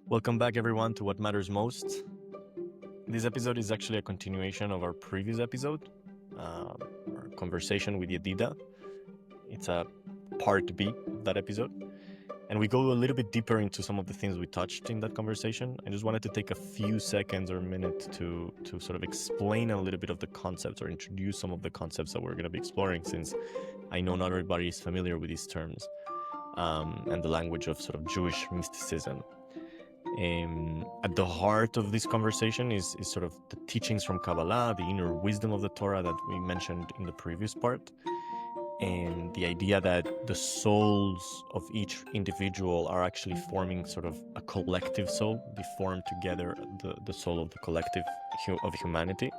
Welcome back, everyone, to What Matters Most. This episode is actually a continuation of our previous episode, our conversation with Yedidah. It's a part B of that episode. And we go a little bit deeper into some of the things we touched in that conversation. I just wanted to take a few seconds or a minute to sort of explain a little bit of the concepts or introduce some of the concepts that we're going to be exploring, since I know not everybody is familiar with these terms and the language of sort of Jewish mysticism. At the heart of this conversation is sort of the teachings from Kabbalah, the inner wisdom of the Torah that we mentioned in the previous part, and the idea that the souls of each individual are actually forming sort of a collective soul. They form together the soul of the collective of humanity.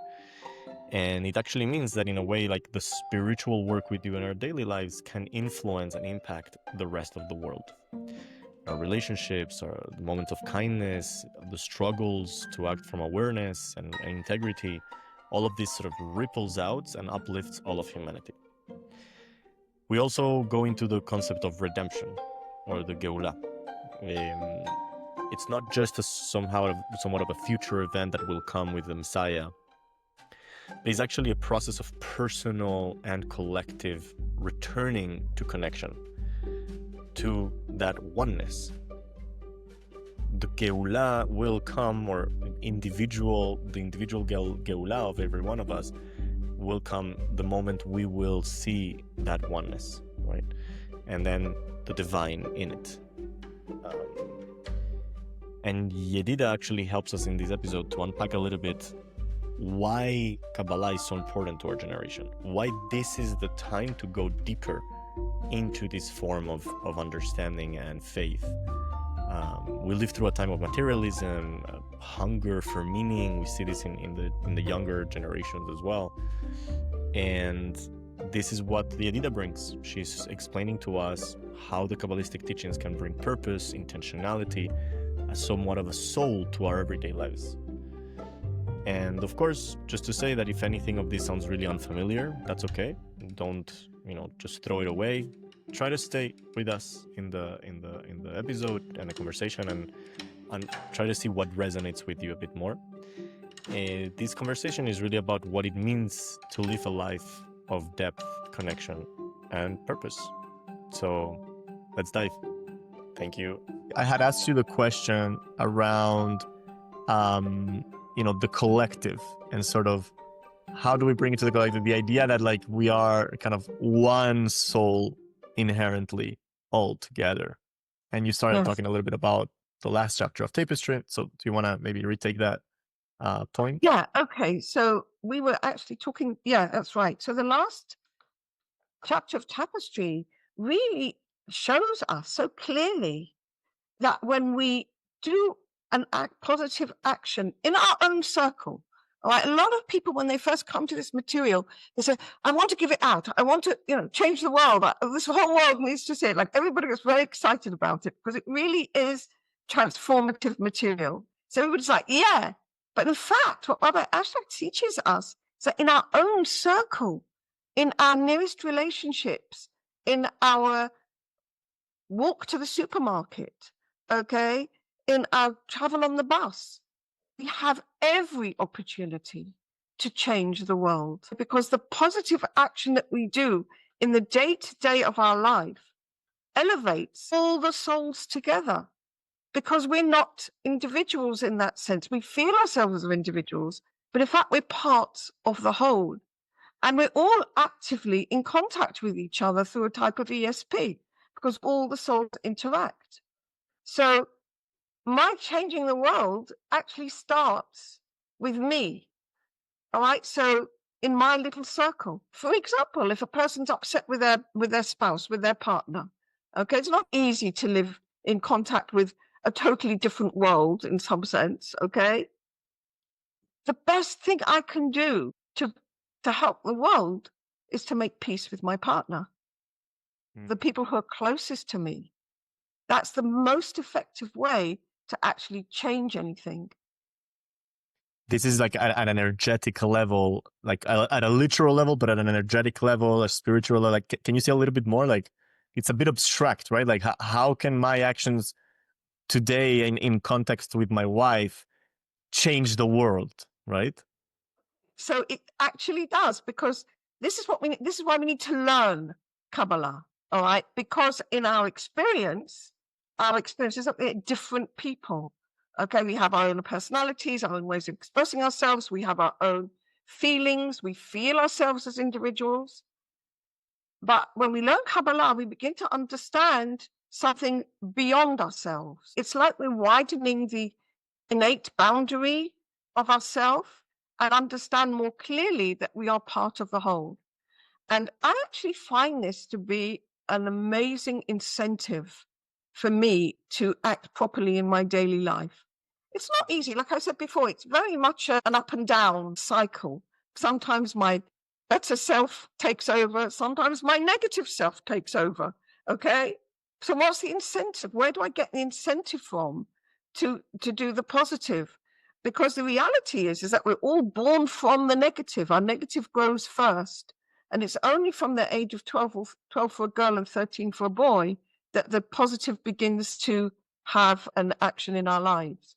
And it actually means that in a way, like, the spiritual work we do in our daily lives can influence and impact the rest of the world. Our relationships, or the moments of kindness, the struggles to act from awareness and integrity, all of this sort of ripples out and uplifts all of humanity. We also go into the concept of redemption, or the Geulah. It's not just somewhat of a future event that will come with the Messiah. It's actually a process of personal and collective returning to connection, to that oneness. The Geulah will come, or the individual Geulah of every one of us will come the moment we will see that oneness, right? And then the divine in it. And Yedidah actually helps us in this episode to unpack a little bit why Kabbalah is so important to our generation, why this is the time to go deeper into this form of understanding and faith. We live through a time of materialism, hunger for meaning. We see this in the younger generations as well. And this is what the Yedidah brings. She's explaining to us how the Kabbalistic teachings can bring purpose, intentionality, somewhat of a soul to our everyday lives. And of course, just to say that if anything of this sounds really unfamiliar, that's okay. Don't, just throw it away. Try to stay with us in the episode and the conversation, and try to see what resonates with you a bit more. This conversation is really about what it means to live a life of depth, connection, and purpose. So let's dive. Thank you. I had asked you the question around the collective, and sort of how do we bring it to the collective, the idea that, like, we are kind of one soul inherently all together. And you started talking a little bit about the last chapter of Tapestry. So do you want to maybe retake that point? Yeah, okay. So we were actually talking, yeah, that's right. So the last chapter of Tapestry really shows us so clearly that when we do an positive action in our own circle, all right, a lot of people, when they first come to this material, they say, I want to give it out. I want to, change the world. This whole world needs to see it. Like, everybody gets very excited about it because it really is transformative material. So everybody's like, yeah. But in fact, what Rabbi Ashlag teaches us is that in our own circle, in our nearest relationships, in our walk to the supermarket, okay, in our travel on the bus, we have every opportunity to change the world, because the positive action that we do in the day-to-day of our life elevates all the souls together, because we're not individuals in that sense. We feel ourselves as individuals, but in fact, we're parts of the whole. And we're all actively in contact with each other through a type of ESP, because all the souls interact. So my changing the world actually starts with me. All right. So in my little circle, for example, if a person's upset with their spouse, with their partner, okay, it's not easy to live in contact with a totally different world in some sense. Okay. The best thing I can do to help the world is to make peace with my partner, the people who are closest to me. That's the most effective way to actually change anything. This is like at an energetic level, like at a literal level, but at an energetic level, a spiritual level. Like, can you say a little bit more? Like, it's a bit abstract, right? Like, how can my actions today in context with my wife change the world, right? So it actually does, because this is why we need to learn Kabbalah, all right? Because in our experiences are different people. Okay, we have our own personalities, our own ways of expressing ourselves, we have our own feelings, we feel ourselves as individuals. But when we learn Kabbalah, we begin to understand something beyond ourselves. It's like we're widening the innate boundary of ourselves and understand more clearly that we are part of the whole. And I actually find this to be an amazing incentive for me to act properly in my daily life. It's not easy. Like I said before, it's very much an up and down cycle. Sometimes my better self takes over. Sometimes my negative self takes over. Okay. So what's the incentive? Where do I get the incentive from to do the positive? Because the reality is that we're all born from the negative. Our negative grows first. And it's only from the age of 12 for a girl and 13 for a boy that the positive begins to have an action in our lives.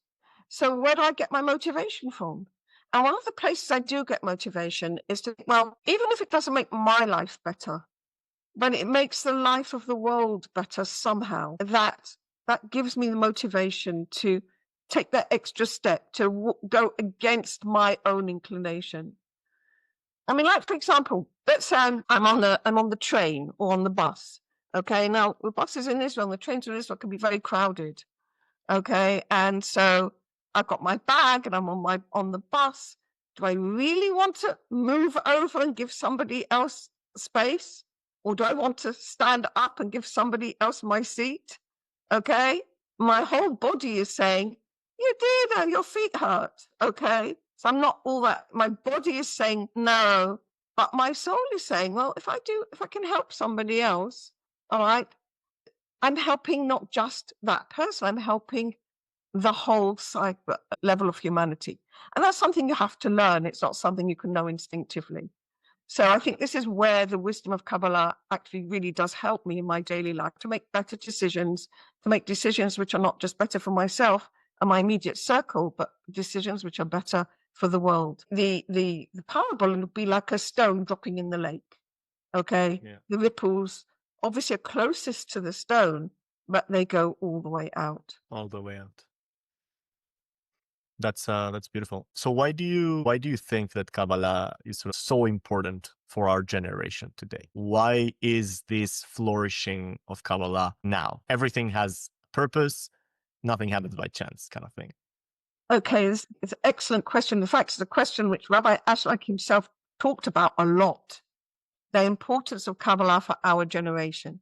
So where do I get my motivation from? And one of the places I do get motivation is to, well, even if it doesn't make my life better, but it makes the life of the world better somehow, that gives me the motivation to take that extra step, to go against my own inclination. I mean, like, for example, let's say I'm on the train or on the bus. Okay, now the buses in Israel, the trains in Israel can be very crowded. Okay, and so I've got my bag and I'm on the bus. Do I really want to move over and give somebody else space, or do I want to stand up and give somebody else my seat? Okay, my whole body is saying, "You did, and your feet hurt." Okay, so I'm not all that. My body is saying no, but my soul is saying, "Well, if I can help somebody else, all right, I'm helping not just that person. I'm helping the whole level of humanity." And that's something you have to learn. It's not something you can know instinctively. So I think this is where the wisdom of Kabbalah actually really does help me in my daily life to make better decisions, to make decisions which are not just better for myself and my immediate circle, but decisions which are better for the world. The parable would be like a stone dropping in the lake. Okay, Yeah. the ripples obviously are closest to the stone, but they go all the way out. All the way out. That's beautiful. So why do you think that Kabbalah is sort of so important for our generation today? Why is this flourishing of Kabbalah now? Everything has purpose, nothing happens by chance, kind of thing. Okay, it's an excellent question. In fact, it's a question which Rabbi Ashlag himself talked about a lot, the importance of Kabbalah for our generation.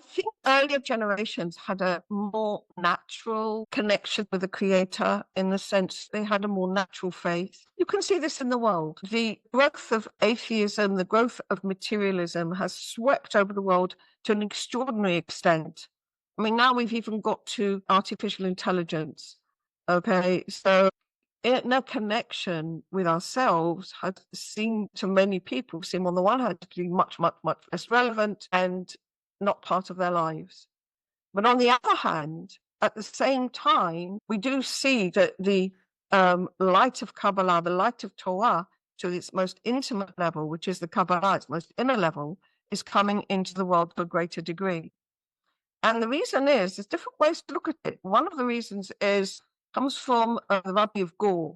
I think earlier generations had a more natural connection with the Creator, in the sense they had a more natural faith. You can see this in the world. The growth of atheism, the growth of materialism has swept over the world to an extraordinary extent. I mean, now we've even got to artificial intelligence. Okay, so no connection with ourselves has seemed to many people seem on the one hand to be much, much, much less relevant and not part of their lives. But on the other hand, at the same time, we do see that the light of Kabbalah, the light of Torah, to its most intimate level, which is the Kabbalah, its most inner level, is coming into the world to a greater degree. And the reason is, there's different ways to look at it. One of the reasons comes from the Rabbi of Gur.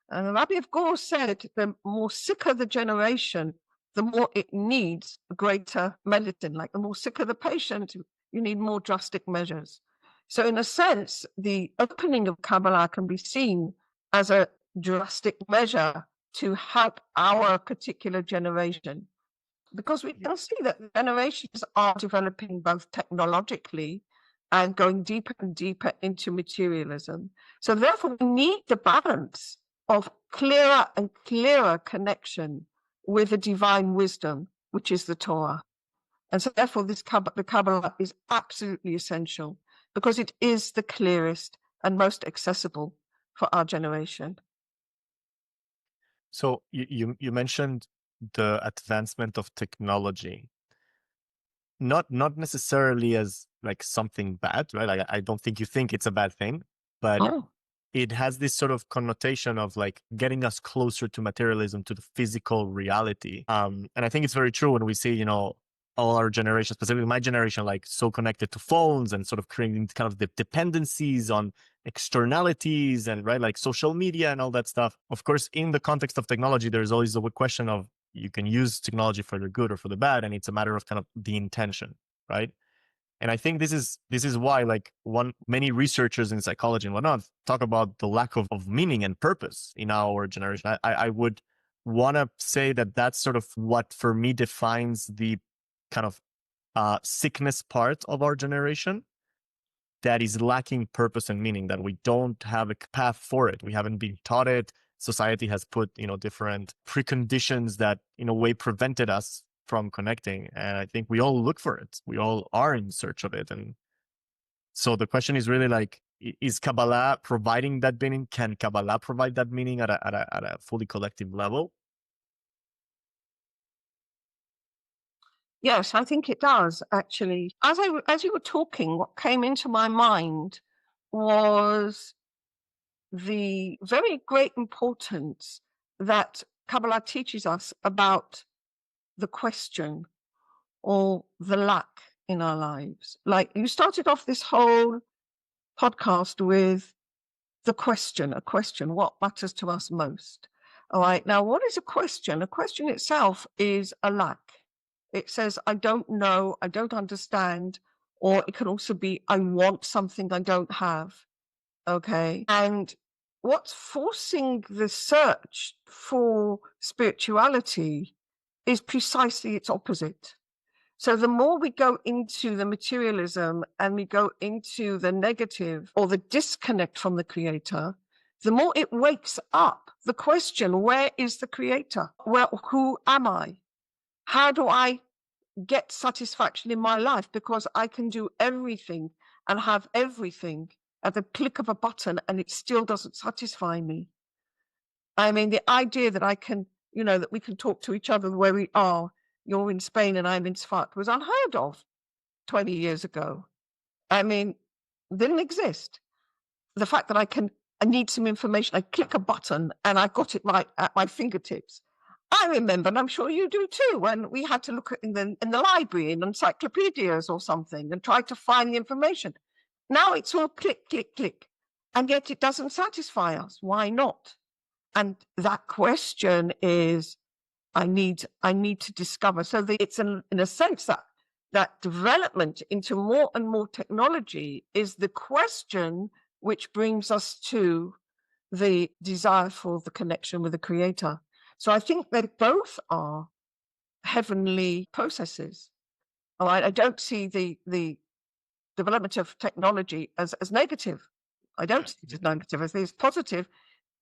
And the Rabbi of Gur said, the more sicker the generation, the more it needs greater medicine. Like the more sicker the patient, you need more drastic measures. So in a sense, the opening of Kabbalah can be seen as a drastic measure to help our particular generation. Because we can see that generations are developing both technologically and going deeper and deeper into materialism. So therefore, we need the balance of clearer and clearer connection with the divine wisdom, which is the Torah. And so therefore, the Kabbalah is absolutely essential because it is the clearest and most accessible for our generation. So you mentioned the advancement of technology, not necessarily as like something bad, right? Like I don't think you think it's a bad thing, but Oh, it has this sort of connotation of like getting us closer to materialism, to the physical reality. And I think it's very true when we see, all our generation, specifically my generation, like so connected to phones and sort of creating kind of the dependencies on externalities and right, like social media and all that stuff. Of course, in the context of technology, there's always the question of you can use technology for the good or for the bad, and it's a matter of kind of the intention, right? And I think this is why like many researchers in psychology and whatnot talk about the lack of meaning and purpose in our generation. I would want to say that that's sort of what for me defines the kind of sickness part of our generation, that is lacking purpose and meaning, that we don't have a path for it. We haven't been taught it. Society has put, different preconditions that in a way prevented us from connecting. And I think we all look for it. We all are in search of it. And so the question is really like, is Kabbalah providing that meaning? Can Kabbalah provide that meaning at a fully collective level? yes, I think it does actually. As you were talking, what came into my mind was the very great importance that Kabbalah teaches us about the question or the lack in our lives. Like you started off this whole podcast with a question, what matters to us most? All right, now what is a question? A question itself is a lack. It says, I don't know, I don't understand, or it can also be, I want something I don't have. Okay. And what's forcing the search for spirituality is precisely its opposite. So the more we go into the materialism and we go into the negative or the disconnect from the creator, the more it wakes up the question, where is the creator? Who am I? How do I get satisfaction in my life? Because I can do everything and have everything at the click of a button and it still doesn't satisfy me. I mean, the idea that I can, that we can talk to each other where we are, you're in Spain and I'm in Sfat, was unheard of 20 years ago. I mean, didn't exist. The fact that I need some information, I click a button and I got it right at my fingertips. I remember, and I'm sure you do too, when we had to look in the library, in encyclopedias or something, and try to find the information. Now it's all click, click, click, and yet it doesn't satisfy us. Why not? And that question is, I need to discover. So it's in a sense that development into more and more technology is the question which brings us to the desire for the connection with the creator. So I think that both are heavenly processes. All right. I don't see the development of technology as negative. I don't see it as negative. I think it's positive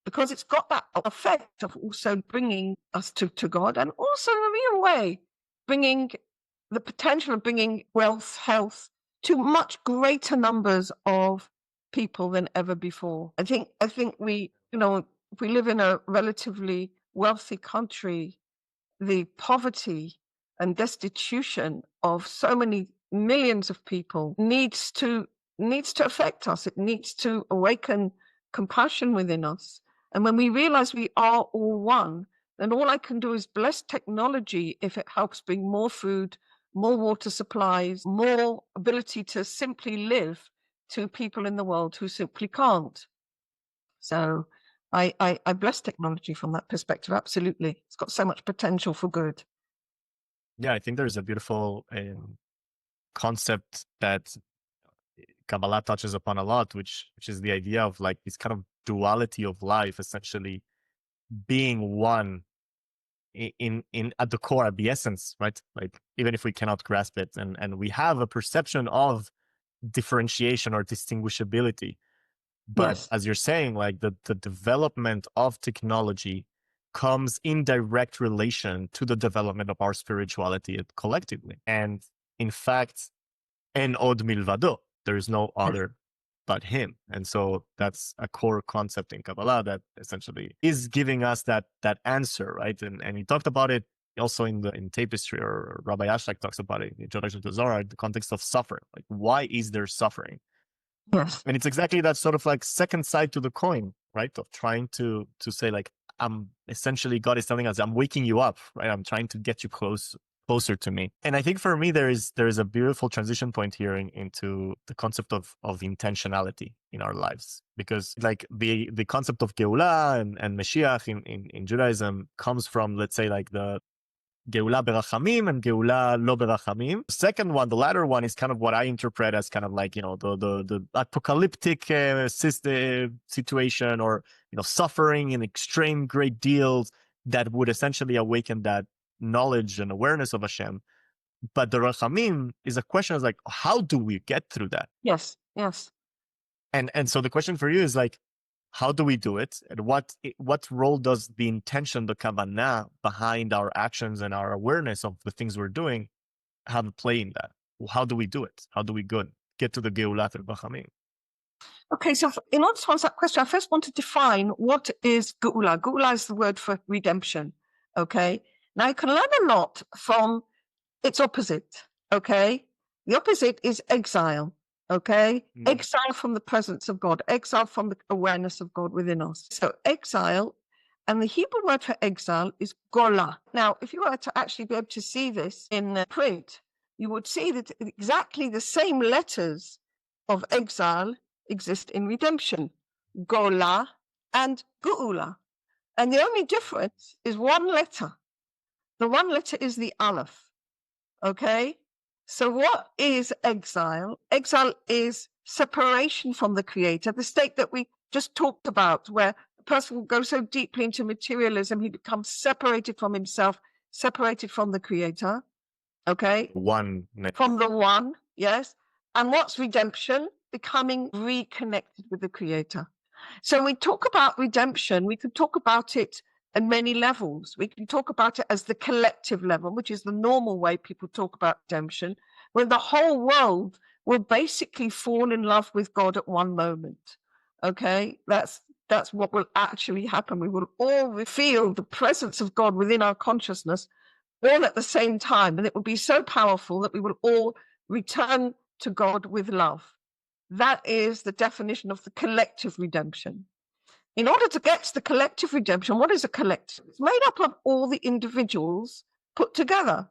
because it's got that effect of also bringing us to God, and also in a real way, bringing the potential of bringing wealth, health to much greater numbers of people than ever before. I think we, if we live in a relatively wealthy country, the poverty and destitution of so many millions of people needs to affect us. It needs to awaken compassion within us. And when we realize we are all one, then all I can do is bless technology if it helps bring more food, more water supplies, more ability to simply live to people in the world who simply can't. So I bless technology from that perspective. Absolutely. It's got so much potential for good. Yeah, I think there's a beautiful concept that Kabbalah touches upon a lot, which is the idea of like this kind of duality of life, essentially being one in at the core, at the essence, right? Like even if we cannot grasp it, and we have a perception of differentiation or distinguishability, but Yes. as you're saying, like the development of technology comes in direct relation to the development of our spirituality collectively, and in fact, en od milvado, there is no other but him. And so that's a core concept in Kabbalah that essentially is giving us that answer, right? And he talked about it Also in tapestry, or Rabbi Ashlag talks about it in Introduction to Zohar, the context of suffering. Like, why is there suffering? Yes. And it's exactly that sort of like second side to the coin, right? Of trying to say like, I'm essentially, God is telling us, I'm waking you up, right? I'm trying to get you closer to me. And I think for me, there is a beautiful transition point here into the concept of intentionality in our lives, because like the concept of Geulah and Mashiach in Judaism comes from, let's say, like the Geulah berachamim and Geulah lo berachamim. The second one, the latter one, is kind of what I interpret as kind of like, the apocalyptic situation, or, suffering in extreme great deals that would essentially awaken that knowledge and awareness of Hashem. But the rachamim is a question, is like, how do we get through that? Yes. Yes. And so the question for you is like, how do we do it? And what role does the intention, the kavanah behind our actions and our awareness of the things we're doing have a play in that? How do we do it? How do we get to the Geulat al-Bachamim? Okay, so in order to answer that question, I first want to define what is Geulah. Geulah is the word for redemption. Okay, now you can learn a lot from its opposite. Okay, the opposite is exile. Okay, exile from the presence of God, exile from the awareness of God within us. So exile, and the Hebrew word for exile is gola. Now, if you were to actually be able to see this in print, you would see that exactly the same letters of exile exist in redemption, gola and geula. And the only difference is one letter. The one letter is the aleph. Okay? So what is exile? Exile is separation from the creator, the state that we just talked about, where a person will go so deeply into materialism, he becomes separated from himself, separated from the creator. Okay? One. From the one, yes. And what's redemption? Becoming reconnected with the creator. So when we talk about redemption, we can talk about it at many levels. We can talk about it as the collective level, which is the normal way people talk about redemption, where the whole world will basically fall in love with God at one moment. Okay, that's what will actually happen. We will all feel the presence of God within our consciousness all at the same time, and it will be so powerful that we will all return to God with love. That is the definition of the collective redemption. In order to get to the collective redemption, what is a collective? It's made up of all the individuals put together.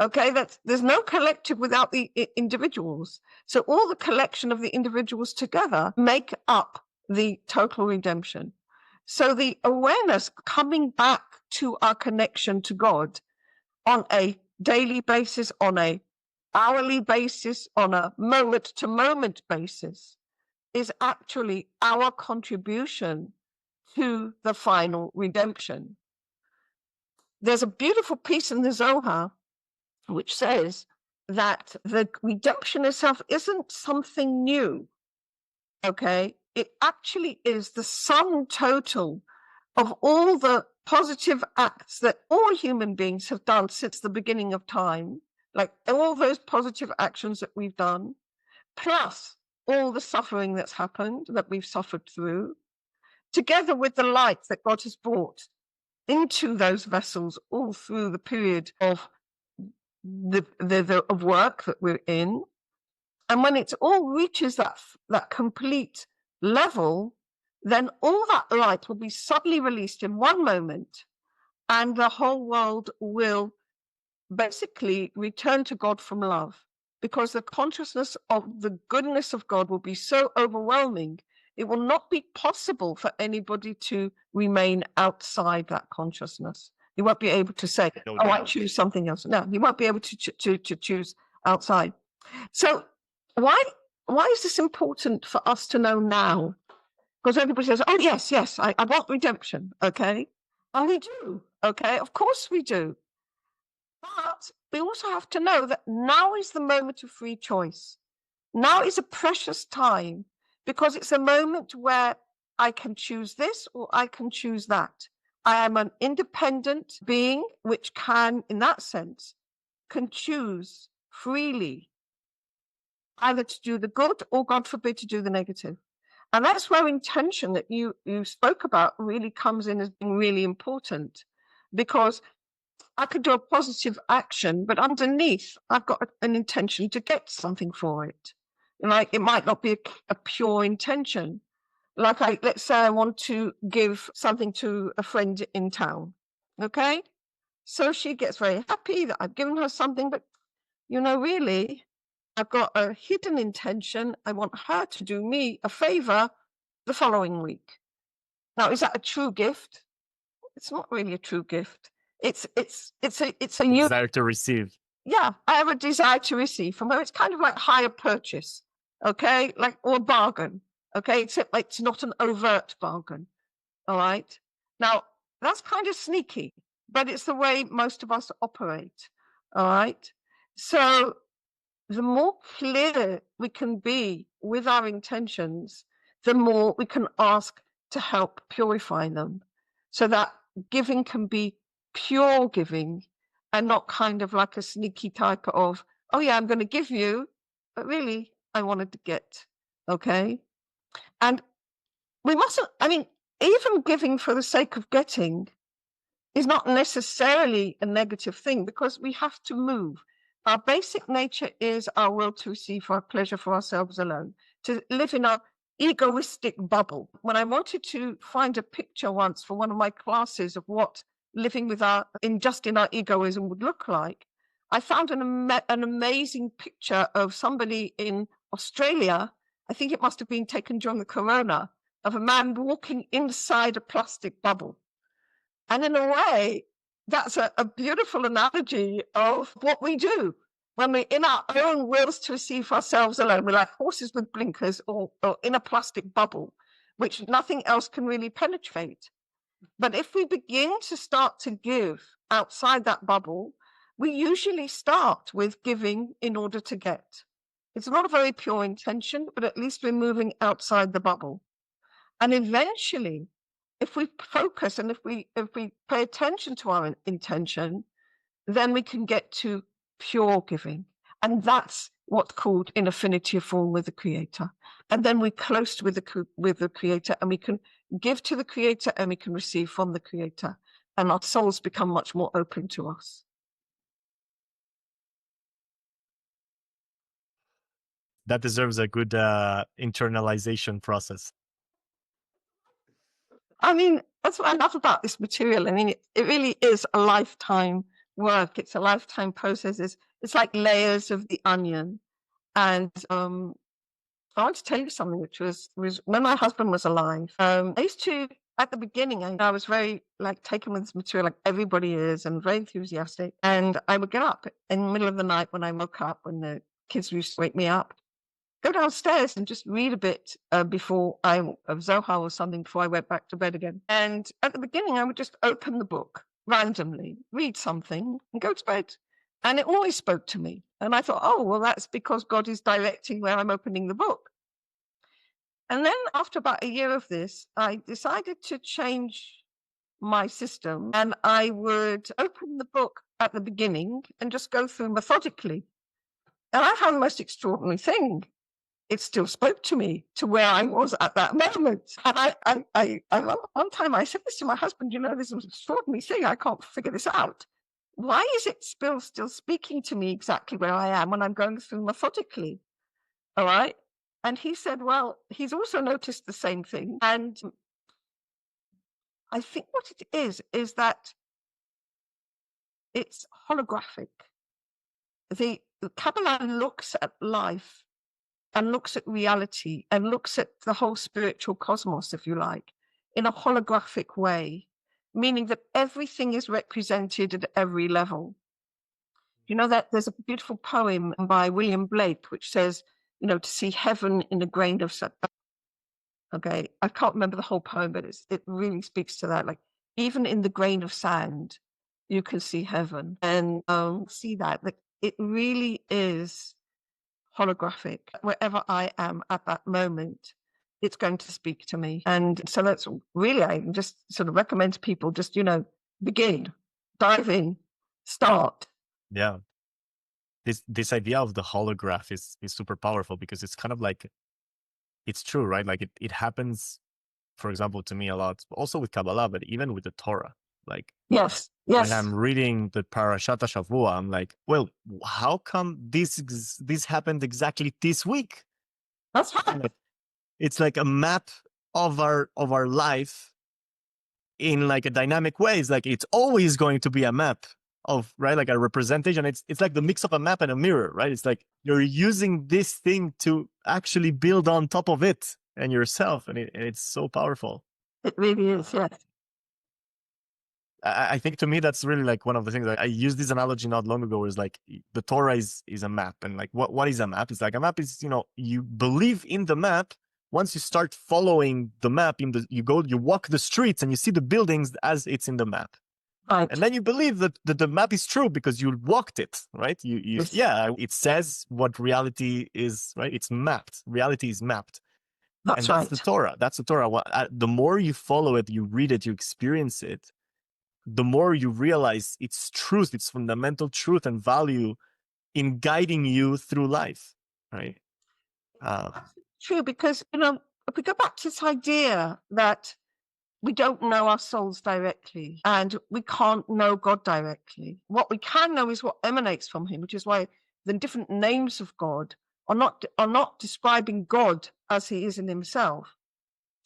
Okay, there's no collective without the individuals. So all the collection of the individuals together make up the total redemption. So the awareness coming back to our connection to God on a daily basis, on a hourly basis, on a moment-to-moment basis, is actually our contribution to the final redemption. There's a beautiful piece in the Zohar which says that the redemption itself isn't something new, okay? It actually is the sum total of all the positive acts that all human beings have done since the beginning of time, like all those positive actions that we've done, plus all the suffering that's happened, that we've suffered through, together with the light that God has brought into those vessels all through the period of of work that we're in. And when it all reaches that complete level, then all that light will be suddenly released in one moment, and the whole world will basically return to God from love, because the consciousness of the goodness of God will be so overwhelming, it will not be possible for anybody to remain outside that consciousness. You won't be able to say, I choose something else. No, you won't be able to choose outside. So why is this important for us to know now? Because everybody says, oh, yes, I want redemption, okay? And we do, okay? Of course we do. But we also have to know that now is the moment of free choice. Now is a precious time, because it's a moment where I can choose this or I can choose that. I am an independent being which can, in that sense, can choose freely either to do the good or, God forbid, to do the negative. And that's where intention that you spoke about really comes in as being really important, because I could do a positive action, but underneath, I've got an intention to get something for it. Like, it might not be a pure intention. Like, let's say I want to give something to a friend in town. Okay. So she gets very happy that I've given her something, but really, I've got a hidden intention. I want her to do me a favor the following week. Now, is that a true gift? It's not really a true gift. It's a Desire to receive. Yeah, I have a desire to receive from her. It's kind of like hire purchase, okay, or bargain, okay, except like it's not an overt bargain. All right. Now that's kind of sneaky, but it's the way most of us operate. All right. So the more clear we can be with our intentions, the more we can ask to help purify them, so that giving can be pure giving and not kind of like a sneaky type of, oh yeah, I'm going to give you, but really I wanted to get. Okay. And we mustn't, even giving for the sake of getting is not necessarily a negative thing, because we have to move. Our basic nature is our will to receive for our pleasure for ourselves alone, to live in our egoistic bubble. When I wanted to find a picture once for one of my classes of what living just in our egoism would look like, I found an amazing picture of somebody in Australia. I think it must have been taken during the corona, of a man walking inside a plastic bubble. And in a way, that's a beautiful analogy of what we do when we're in our own wills to receive ourselves alone. We're like horses with blinkers, or in a plastic bubble, which nothing else can really penetrate. But if we begin to start to give outside that bubble, we usually start with giving in order to get. It's not a very pure intention, but at least we're moving outside the bubble. And eventually, if we focus and if we pay attention to our intention, then we can get to pure giving. And that's what's called in affinity of form with the Creator. And then we're close with the Creator, and we can give to the Creator and we can receive from the Creator. And our souls become much more open to us. That deserves a good internalization process. That's what I love about this material. It really is a lifetime work. It's a lifetime process. It's like layers of the onion. And I want to tell you something, which was when my husband was alive. I used to, at the beginning, I was very taken with this material, like everybody is, and very enthusiastic. And I would get up in the middle of the night when I woke up, when the kids used to wake me up, go downstairs and just read a bit of Zohar or something before I went back to bed again. And at the beginning, I would just open the book randomly, read something, and go to bed. And it always spoke to me. And I thought, oh, well, that's because God is directing where I'm opening the book. And then after about a year of this, I decided to change my system, and I would open the book at the beginning and just go through methodically. And I found the most extraordinary thing. It still spoke to me, to where I was at that moment. And one time I said this to my husband, this was an extraordinary thing. I can't figure this out. Why is it still speaking to me exactly where I am when I'm going through methodically? All right. And he said, well, he's also noticed the same thing. And I think what it is that it's holographic. The Kabbalah looks at life and looks at reality and looks at the whole spiritual cosmos, if you like, in a holographic way, meaning that everything is represented at every level. That there's a beautiful poem by William Blake, which says, to see heaven in a grain of sand. Okay, I can't remember the whole poem, but it really speaks to that. Like, even in the grain of sand, you can see heaven, and see that it really is holographic. Wherever I am at that moment, it's going to speak to me. And so that's really, I just sort of recommend to people, just, begin, dive in, start. Yeah. This idea of the holograph is super powerful, because it's kind of like, it's true, right? Like it happens, for example, to me a lot, also with Kabbalah, but even with the Torah. Like Yes. when Yes. I'm reading the Parashat Shavua, I'm like, well, how come this happened exactly this week? That's right. Like, it's like a map of our life in like a dynamic way. It's like it's always going to be a map of, right, like a representation. It's like the mix of a map and a mirror, right? It's like you're using this thing to actually build on top of it and yourself, and it's so powerful. It really is. Yes. I think to me that's really like one of the things. I used this analogy not long ago. Is like the Torah is a map, and like what is a map? It's like a map is, you believe in the map. Once you start following the map, you walk the streets and you see the buildings as it's in the map. Right. And then you believe that the map is true because you walked it, right? Yes. Yeah, it says what reality is, right? It's mapped. Reality is mapped. That's And right. that's the Torah. That's the Torah. The more you follow it, you read it, you experience it, the more you realize its truth, its fundamental truth and value in guiding you through life, right? True, because, if we go back to this idea that we don't know our souls directly and we can't know God directly. What we can know is what emanates from him, which is why the different names of God are not describing God as he is in himself.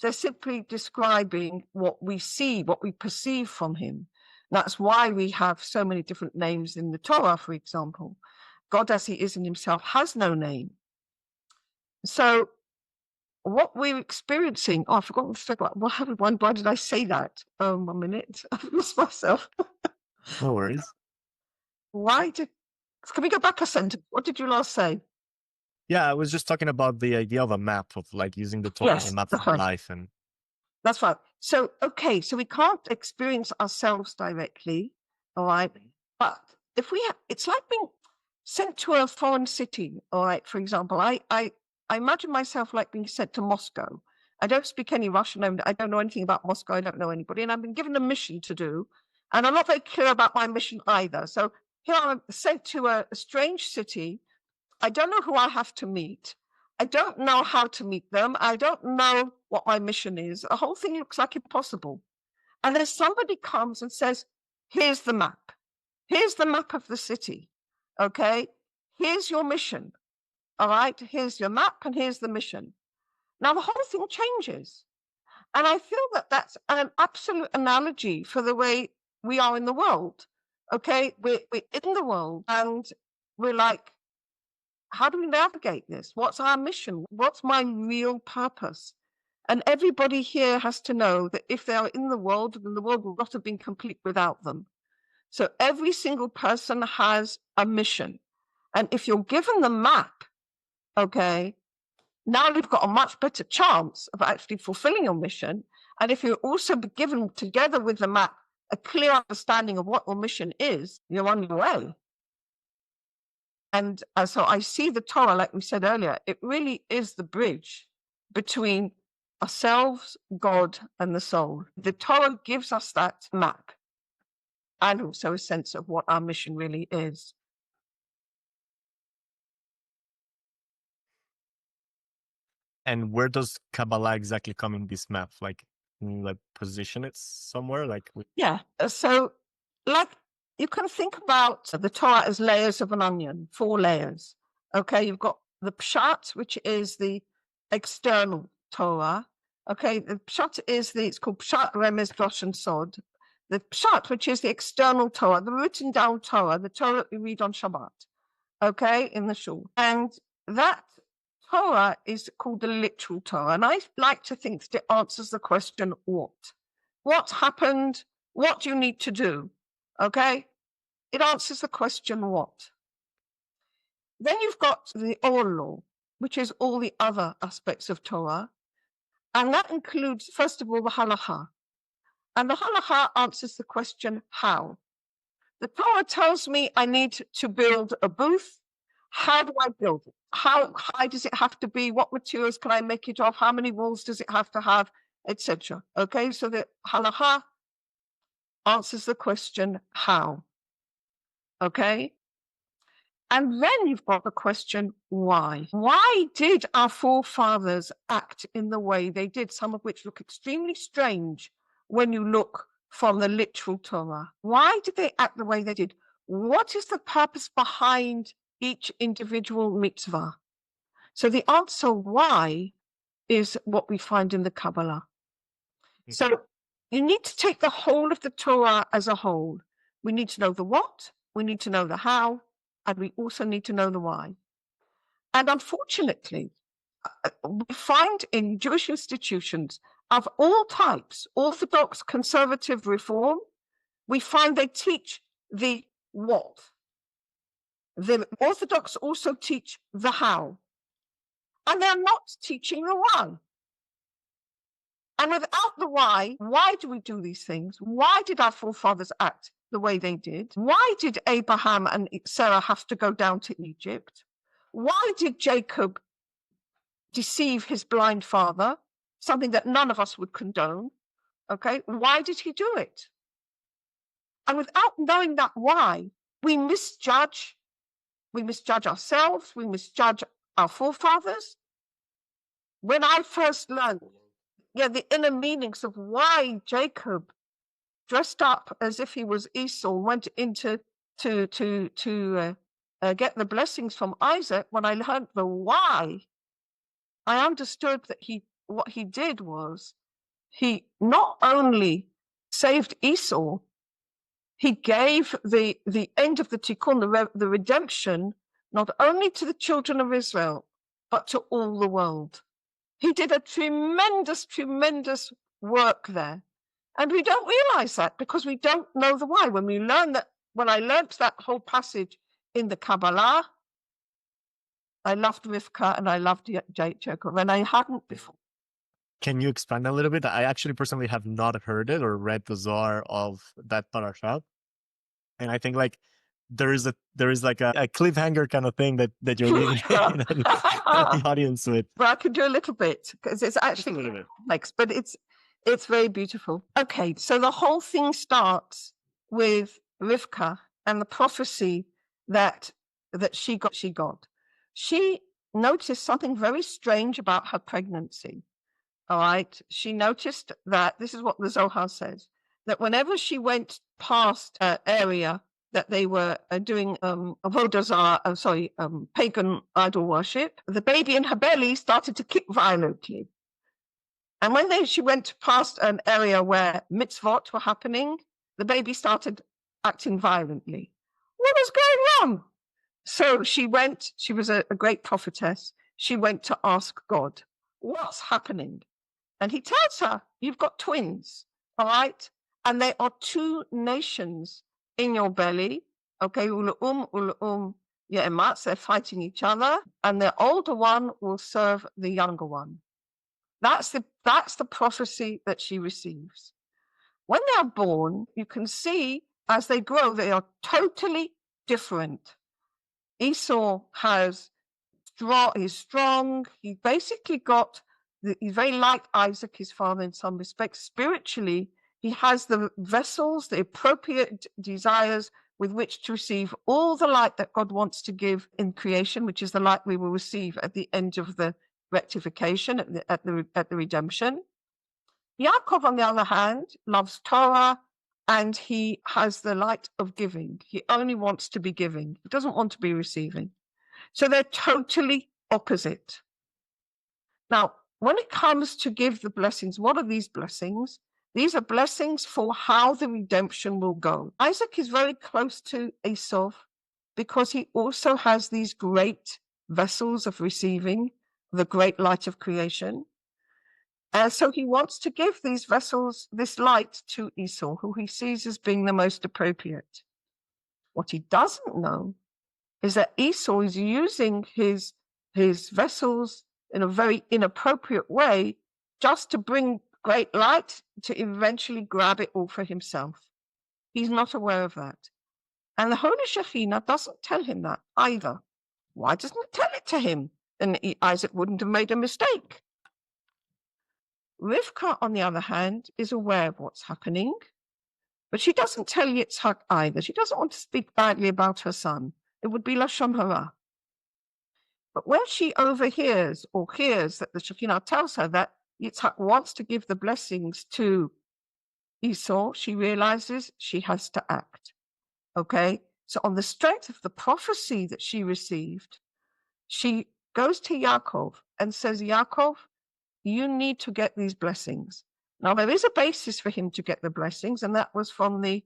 They're simply describing what we see, what we perceive from him. That's why we have so many different names in the Torah, for example. God as he is in himself has no name. So what we're experiencing, I forgot what to talk about. Why did I say that? 1 minute. I've lost myself. No worries. Can we go back a sentence? What did you last say? Yeah, I was just talking about the idea of a map, of like using the Torah as a map of life. And that's right. So, okay, so we can't experience ourselves directly, all right? But if it's like being sent to a foreign city, all right? For example, I imagine myself like being sent to Moscow. I don't speak any Russian. I don't know anything about Moscow. I don't know anybody. And I've been given a mission to do. And I'm not very clear about my mission either. So here I'm sent to a strange city. I don't know who I have to meet. I don't know how to meet them. I don't know what my mission is. The whole thing looks like impossible. And then somebody comes and says, here's the map. Here's the map of the city. Okay. Here's your mission. All right. Here's your map and here's the mission. Now the whole thing changes. And I feel that that's an absolute analogy for the way we are in the world. Okay. We're in the world and we're like, how do we navigate this? What's our mission? What's my real purpose? And everybody here has to know that if they are in the world, then the world will not have been complete without them. So every single person has a mission. And if you're given the map, okay, now you've got a much better chance of actually fulfilling your mission. And if you're also given, together with the map, a clear understanding of what your mission is, you're on your way. And so I see the Torah, like we said earlier, it really is the bridge between ourselves, God, and the soul. The Torah gives us that map and also a sense of what our mission really is. And where does Kabbalah exactly come in this map? Like, position it somewhere? Yeah. So, like, you can think about the Torah as layers of an onion, 4 layers. Okay, you've got the Pshat, which is the external Torah. Okay, the Pshat is it's called Pshat, Remez, Drosh, and Sod. The Pshat, which is the external Torah, the written down Torah, the Torah that we read on Shabbat. Okay, in the shul. And that Torah is called the literal Torah. And I like to think that it answers the question, what? What happened? What do you need to do? Okay? It answers the question, what? Then you've got the oral law, which is all the other aspects of Torah. And that includes, first of all, the halakha. And the halakha answers the question, how? The Torah tells me I need to build a booth. How do I build it? How high does it have to be? What materials can I make it of? How many walls does it have to have? Etc. Okay, so the halakha answers the question, how? Okay? And then you've got the question, why? Why did our forefathers act in the way they did, some of which look extremely strange when you look from the literal Torah? Why did they act the way they did? What is the purpose behind each individual mitzvah? So the answer why is what we find in the Kabbalah. So you need to take the whole of the Torah as a whole. We need to know the what, we need to know the how, and we also need to know the why. And unfortunately, we find in Jewish institutions of all types, Orthodox, conservative, reform, we find they teach the what. The Orthodox also teach the how. And they're not teaching the why. And without the why do we do these things? Why did our forefathers act the way they did? Why did Abraham and Sarah have to go down to Egypt? Why did Jacob deceive his blind father? Something that none of us would condone. Okay, why did he do it? And without knowing that why, we misjudge ourselves, we misjudge our forefathers. When I first learned the inner meanings of why Jacob dressed up as if he was Esau, went into to get the blessings from Isaac, when I learned the why, I understood that what he did was he not only saved Esau, he gave the end of the tikkun, the redemption, not only to the children of Israel, but to all the world. He did a tremendous, tremendous work there. And we don't realize that because we don't know the why. When I learned that whole passage in the Kabbalah, I loved Rivka and I loved Jacob, and I hadn't before. Can you expand a little bit? I actually personally have not heard it or read the Zohar of that parasha. And I think like there is like a cliffhanger kind of thing that you're leaving the audience with. Well, I could do a little bit because it's actually complex, but it's very beautiful. Okay, so the whole thing starts with Rivka and the prophecy that she got. She noticed something very strange about her pregnancy. All right, she noticed that, this is what the Zohar says, that whenever she went past an area that they were doing avodah zarah, pagan idol worship, the baby in her belly started to kick violently. And when she went past an area where mitzvot were happening, the baby started acting violently. What was going on? So she was a great prophetess. She went to ask God, what's happening? And he tells her, you've got twins, all right? And they are two nations in your belly. Okay, ye'ematz, they're fighting each other, and the older one will serve the younger one. That's the prophecy that she receives. When they are born, you can see as they grow, they are totally different. Esau he's strong. He basically he's very like Isaac, his father, in some respects. Spiritually, he has the vessels, the appropriate desires with which to receive all the light that God wants to give in creation, which is the light we will receive at the end of the rectification, at the redemption. Yaakov, on the other hand, loves Torah, and he has the light of giving. He only wants to be giving. He doesn't want to be receiving. So they're totally opposite. Now, when it comes to give the blessings, what are these blessings? These are blessings for how the redemption will go. Isaac is very close to Esau because he also has these great vessels of receiving the great light of creation. And so he wants to give these vessels, this light, to Esau, who he sees as being the most appropriate. What he doesn't know is that Esau is using his vessels in a very inappropriate way just to bring great light to eventually grab it all for himself. He's not aware of that. And the Holy Shekhinah doesn't tell him that either. Why doesn't it tell it to him? And Isaac wouldn't have made a mistake. Rivka, on the other hand, is aware of what's happening, but she doesn't tell Yitzhak either. She doesn't want to speak badly about her son. It would be Lashon Hara. But when she overhears or hears that the Shekhinah tells her that Yitzhak wants to give the blessings to Esau, she realizes she has to act. Okay, so on the strength of the prophecy that she received, she goes to Yaakov and says, Yaakov, you need to get these blessings. Now, there is a basis for him to get the blessings, and that was from the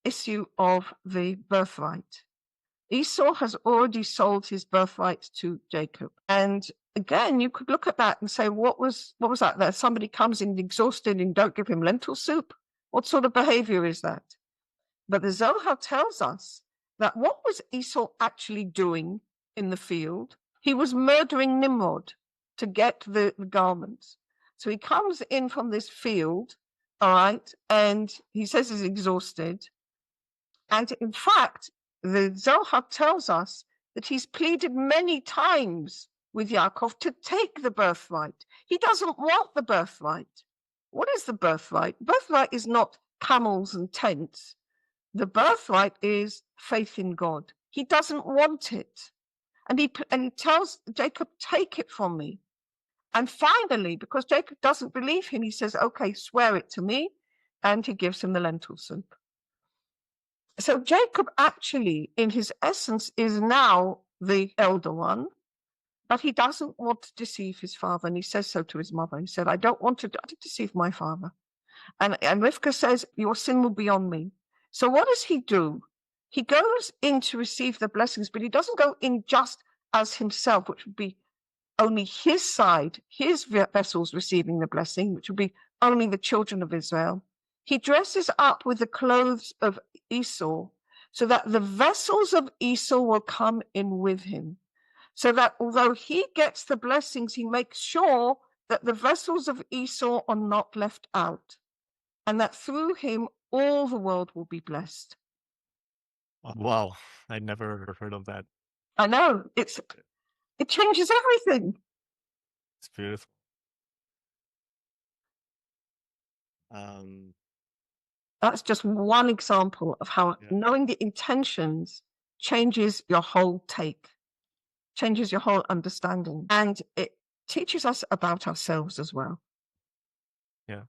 issue of the birthright. Esau has already sold his birthright to Jacob. And again, you could look at that and say, what was that? That somebody comes in exhausted and don't give him lentil soup? What sort of behavior is that? But the Zohar tells us that what was Esau actually doing in the field? He was murdering Nimrod to get the garments. So he comes in from this field, all right, and he says he's exhausted. And in fact, the Zohar tells us that he's pleaded many times with Yaakov to take the birthright. He doesn't want the birthright. What is the birthright? Birthright is not camels and tents. The birthright is faith in God. He doesn't want it. And he tells Jacob, take it from me. And finally, because Jacob doesn't believe him, he says, okay, swear it to me. And he gives him the lentil soup. So Jacob actually, in his essence, is now the elder one, but he doesn't want to deceive his father. And he says so to his mother. He said, I don't want to deceive my father. And Rivka says, your sin will be on me. So what does he do? He goes in to receive the blessings, but he doesn't go in just as himself, which would be only his side, his vessels receiving the blessing, which would be only the children of Israel. He dresses up with the clothes of Esau so that the vessels of Esau will come in with him. So that although he gets the blessings, he makes sure that the vessels of Esau are not left out, and that through him all the world will be blessed. Wow, I never heard of that. I know, it changes everything. It's beautiful. That's just one example of how knowing the intentions changes your whole take, changes your whole understanding, and it teaches us about ourselves as well. Yeah.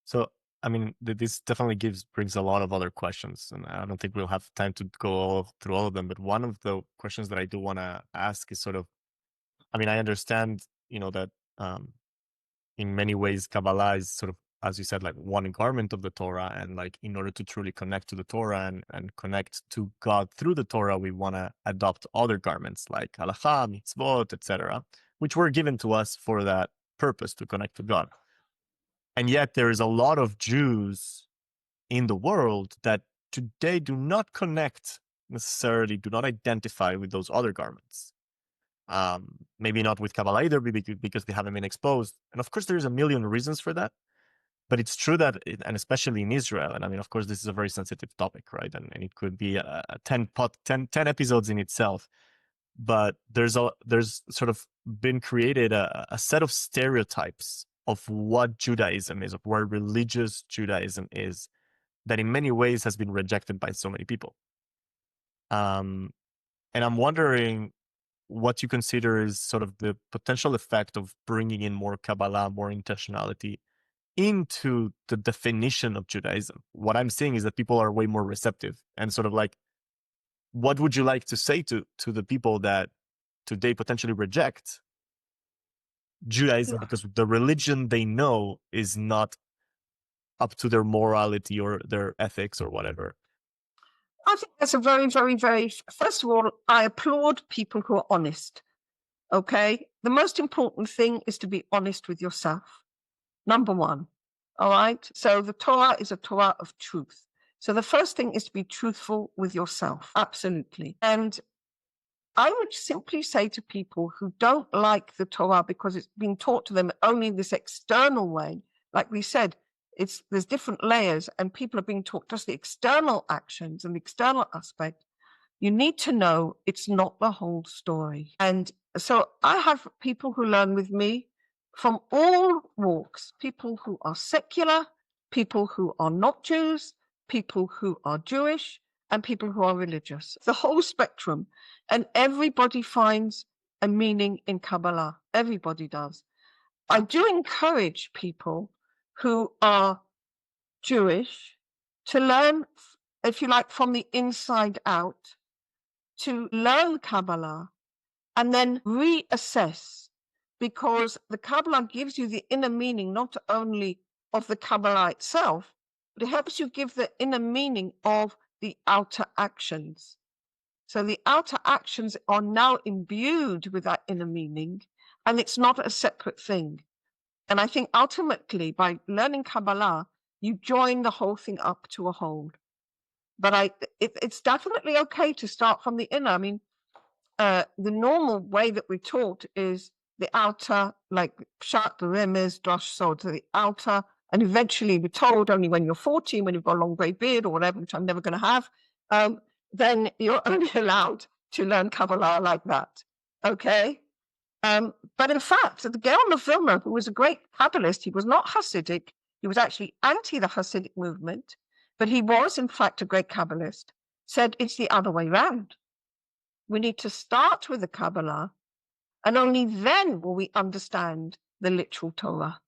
So, I mean, this definitely brings a lot of other questions, and I don't think we'll have time to go through all of them. But one of the questions that I do want to ask is sort of, I mean, I understand, that in many ways, Kabbalah is sort of, as you said, like one garment of the Torah, and like in order to truly connect to the Torah and connect to God through the Torah, we want to adopt other garments like halacha, mitzvot, etc., which were given to us for that purpose, to connect to God. And yet there is a lot of Jews in the world that today do not connect necessarily, do not identify with those other garments. Maybe not with Kabbalah either, because they haven't been exposed. And of course, there's a million reasons for that. But it's true that, and especially in Israel, and I mean, of course, this is a very sensitive topic, right? And it could be a 10 episodes in itself. But there's sort of been created a set of stereotypes of what Judaism is, of what religious Judaism is, that in many ways has been rejected by so many people. And I'm wondering what you consider is sort of the potential effect of bringing in more Kabbalah, more intentionality into the definition of Judaism. What I'm seeing is that people are way more receptive, and sort of like, what would you like to say to the people that today potentially reject Judaism because the religion they know is not up to their morality or their ethics or whatever? I think that's a very, very, very, first of all, I applaud people who are honest. Okay. The most important thing is to be honest with yourself. Number one. All right. So the Torah is a Torah of truth. So the first thing is to be truthful with yourself. Absolutely. And I would simply say to people who don't like the Torah because it's being taught to them only this external way, like we said, there's different layers and people are being taught just the external actions and the external aspect. You need to know it's not the whole story. And so I have people who learn with me from all walks, people who are secular, people who are not Jews, people who are Jewish, and people who are religious, the whole spectrum. And everybody finds a meaning in Kabbalah. Everybody does. I do encourage people who are Jewish, to learn, if you like, from the inside out, to learn Kabbalah and then reassess, because the Kabbalah gives you the inner meaning not only of the Kabbalah itself, but it helps you give the inner meaning of the outer actions. So the outer actions are now imbued with that inner meaning, and it's not a separate thing. And I think ultimately, by learning Kabbalah, you join the whole thing up to a whole. But it's definitely okay to start from the inner. I mean, the normal way that we're taught is the outer, like Pshat, the Remez, Drash, Sod, so the outer, and eventually we're told only when you're 40, when you've got a long grey beard or whatever, which I'm never going to have, then you're only allowed to learn Kabbalah like that. Okay? But in fact, the Gaon of Vilna, who was a great Kabbalist, he was not Hasidic, he was actually anti the Hasidic movement, but he was in fact a great Kabbalist, said it's the other way round. We need to start with the Kabbalah, and only then will we understand the literal Torah.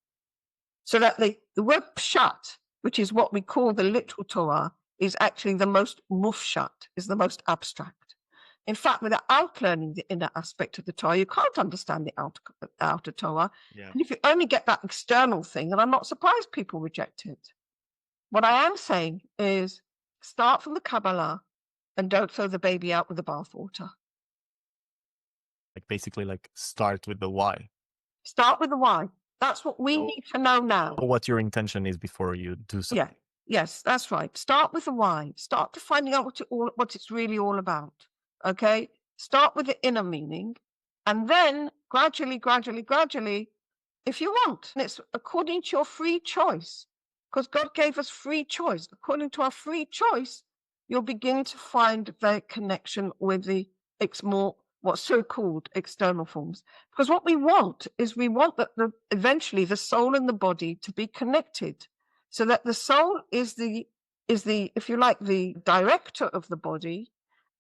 So that the word Pshat, which is what we call the literal Torah, is actually the most mufshat, is the most abstract. In fact, without learning the inner aspect of the Torah, you can't understand the outer Torah. Yeah. And if you only get that external thing, then I'm not surprised people reject it. What I am saying is start from the Kabbalah and don't throw the baby out with the bathwater. Like basically like start with the why. Start with the why. That's what we need to know now. Know what your intention is before you do something. Yeah. Yes, that's right. Start with the why. Start to finding out what it's really all about. Okay? Start with the inner meaning, and then gradually, if you want, and it's according to your free choice, because God gave us free choice. According to our free choice, you'll begin to find the connection with the more what's so-called external forms. Because what we want is that eventually the soul and the body to be connected, so that the soul is the, if you like, the director of the body,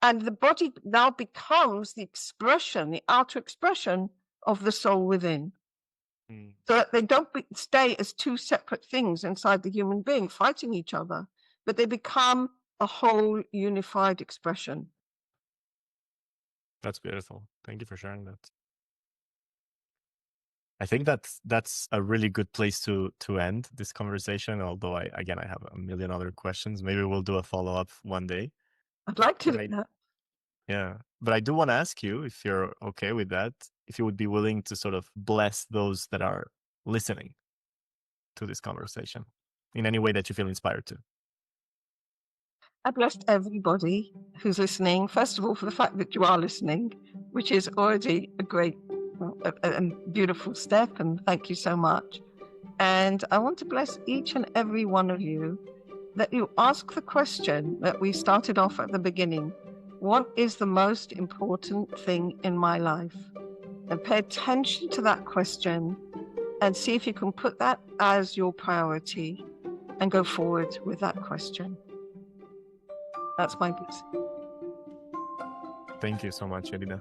and the body now becomes the expression, the outer expression of the soul within. So that they don't stay as two separate things inside the human being fighting each other, but they become a whole unified expression. That's beautiful. Thank you for sharing that. I think that's a really good place to end this conversation. Although I have a million other questions. Maybe we'll do a follow-up one day. I'd like to do that. Yeah, but I do want to ask you, if you're okay with that, if you would be willing to sort of bless those that are listening to this conversation in any way that you feel inspired to. I blessed everybody who's listening, first of all, for the fact that you are listening, which is already a great and beautiful step, and thank you so much. And I want to bless each and every one of you that you ask the question that we started off at the beginning: what is the most important thing in my life? And pay attention to that question and see if you can put that as your priority and go forward with that question. That's my blessing. Thank you so much, Yedidah.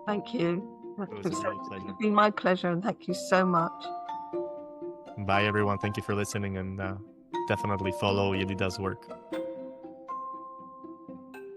Thank you. It was a real pleasure. It's been my pleasure, and thank you so much. Bye, everyone. Thank you for listening, and definitely follow Yedidah's work.